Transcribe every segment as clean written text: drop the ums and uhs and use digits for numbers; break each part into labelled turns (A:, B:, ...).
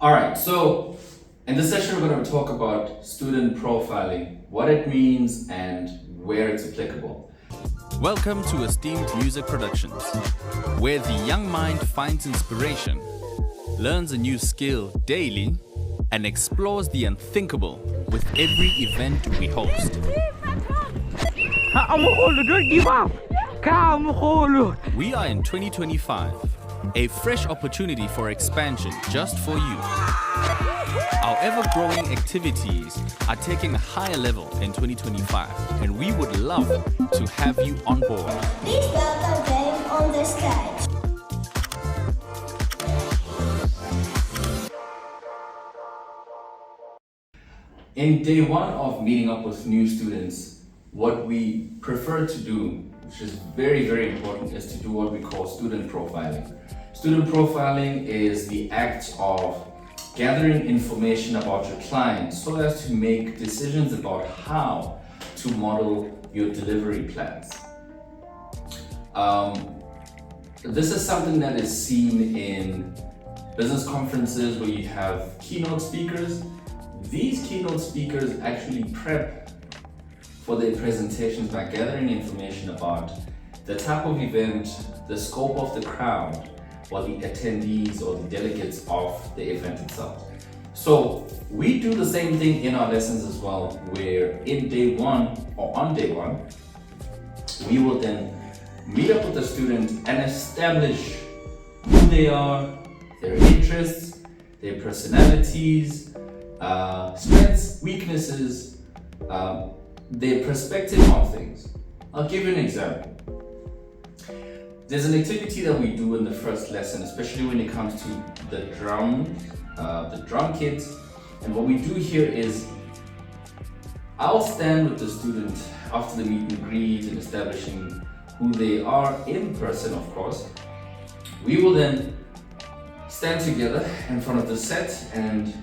A: All right, so in this session, we're going to talk about student profiling, what it means, and where it's applicable.
B: Welcome to Esteemed Music Productions, where the young mind finds inspiration, learns a new skill daily, and explores the unthinkable with every event we host. We are in 2025, a fresh opportunity for expansion just for you. Our ever-growing activities are taking a higher level in 2025, and we would love to have you on board.
C: Please welcome them on the stage.
A: In day one of meeting up with new students, what we prefer to do, which is very, very important, is to do what we call student profiling. Student profiling is the act of gathering information about your client so as to make decisions about how to model your delivery plans. This is something that is seen in business conferences where you have keynote speakers. These keynote speakers actually prep for their presentations by gathering information about the type of event, the scope of the crowd, or the attendees or the delegates of the event itself. So we do the same thing in our lessons as well, where in day one or on day one, we will then meet up with the student and establish who they are, their interests, their personalities, strengths, weaknesses, their perspective on things. I'll give you an example. There's an activity that we do in the first lesson, especially when it comes to the drum kit. And what we do here is I'll stand with the student after the meet and greet and establishing who they are in person, of course. We will then stand together in front of the set and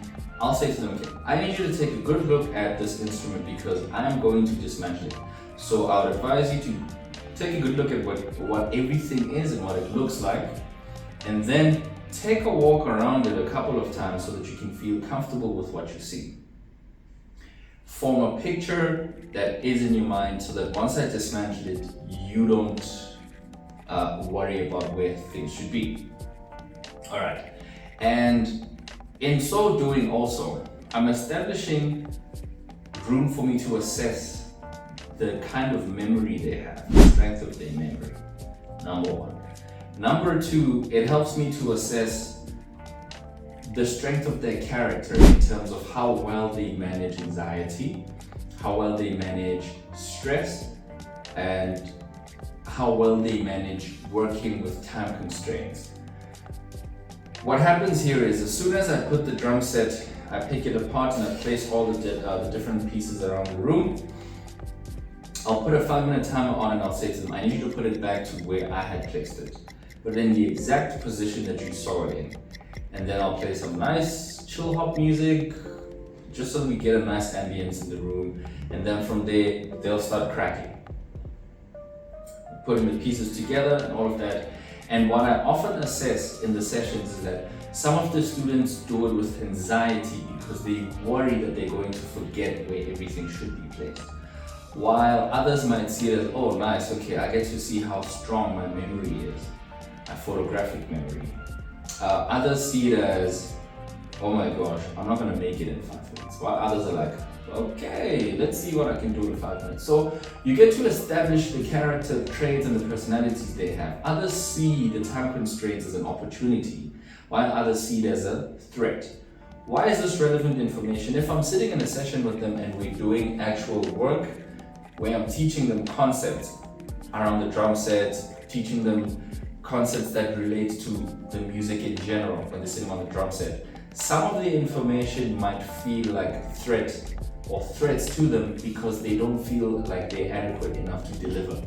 A: I'll say to them, okay, I need you to take a good look at this instrument because I am going to dismantle it. So I would advise you to take a good look at what everything is and what it looks like, and then take a walk around it a couple of times so that you can feel comfortable with what you see. Form a picture that is in your mind so that once I dismantle it, you don't worry about where things should be. All right, and in so doing also, I'm establishing room for me to assess the kind of memory they have, the strength of their memory, number one. Number two, it helps me to assess the strength of their character in terms of how well they manage anxiety, how well they manage stress, and how well they manage working with time constraints. What happens here is as soon as I put the drum set, I pick it apart and I place all the different pieces around the room. I'll put a 5-minute timer on and I'll say to them, I need you to put it back to where I had placed it, but in the exact position that you saw it in. And then I'll play some nice chill hop music, just so we get a nice ambience in the room. And then from there, they'll start cracking. Putting the pieces together and all of that. And what I often assess in the sessions is that some of the students do it with anxiety because they worry that they're going to forget where everything should be placed. While others might see it as, oh nice, okay, I get to see how strong my memory is, my photographic memory. Others see it as, oh my gosh, I'm not gonna make it in 5 minutes. While others are like, okay, let's see what I can do in 5 minutes. So you get to establish the character traits and the personalities they have. Others see the time constraints as an opportunity, while others see it as a threat. Why is this relevant information? If I'm sitting in a session with them and we're doing actual work, where I'm teaching them concepts around the drum set, teaching them concepts that relate to the music in general when they're sitting on the drum set, some of the information might feel like threat or threats to them because they don't feel like they're adequate enough to deliver.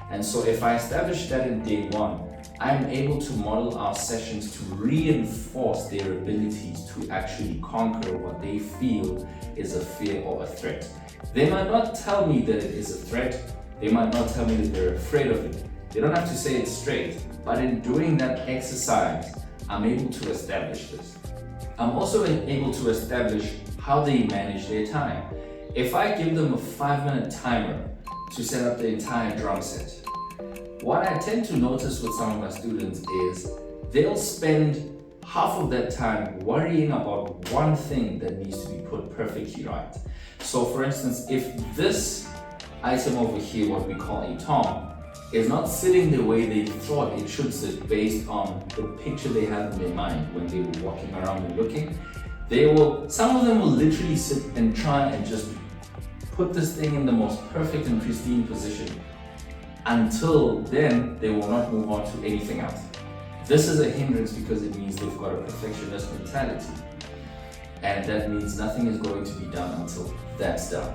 A: And so if I establish that in day one, I'm able to model our sessions to reinforce their abilities to actually conquer what they feel is a fear or a threat. They might not tell me that it is a threat. They might not tell me that they're afraid of it. They don't have to say it straight, but in doing that exercise, I'm able to establish this. I'm also able to establish how they manage their time. If I give them a 5-minute timer to set up the entire drum set, what I tend to notice with some of my students is they'll spend half of that time worrying about one thing that needs to be put perfectly right. So for instance, if this item over here, what we call a tom, is not sitting the way they thought it should sit based on the picture they had in their mind when they were walking around and looking, some of them will literally sit and try and just put this thing in the most perfect and pristine position. Until then, they will not move on to anything else. This is a hindrance because it means they've got a perfectionist mentality. And that means nothing is going to be done until that's done.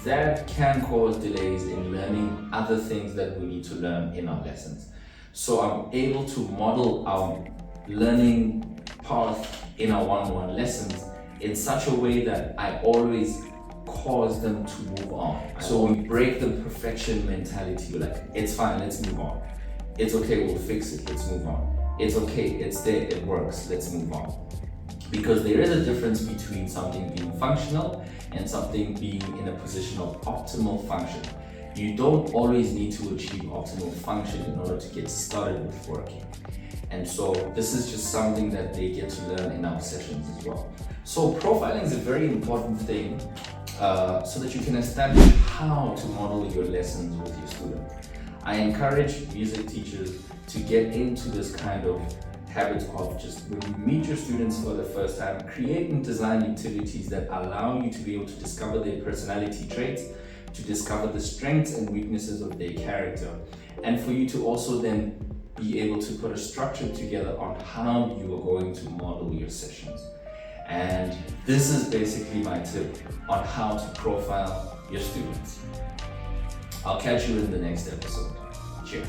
A: That can cause delays in learning other things that we need to learn in our lessons. So I'm able to model our learning path in our one-on-one lessons in such a way that I always cause them to move on. So we break the perfection mentality. We're like, it's fine, let's move on. It's okay, we'll fix it, let's move on. It's okay, it's there, it works, let's move on. Because there is a difference between something being functional and something being in a position of optimal function. You don't always need to achieve optimal function in order to get started with working. And so this is just something that they get to learn in our sessions as well. So profiling is a very important thing so that you can establish how to model your lessons with your student. I encourage music teachers to get into this kind of habit of just when you meet your students for the first time, create and design activities that allow you to be able to discover their personality traits, to discover the strengths and weaknesses of their character, and for you to also then be able to put a structure together on how you are going to model your sessions. And this is basically my tip on how to profile your students. I'll catch you in the next episode. Cheers.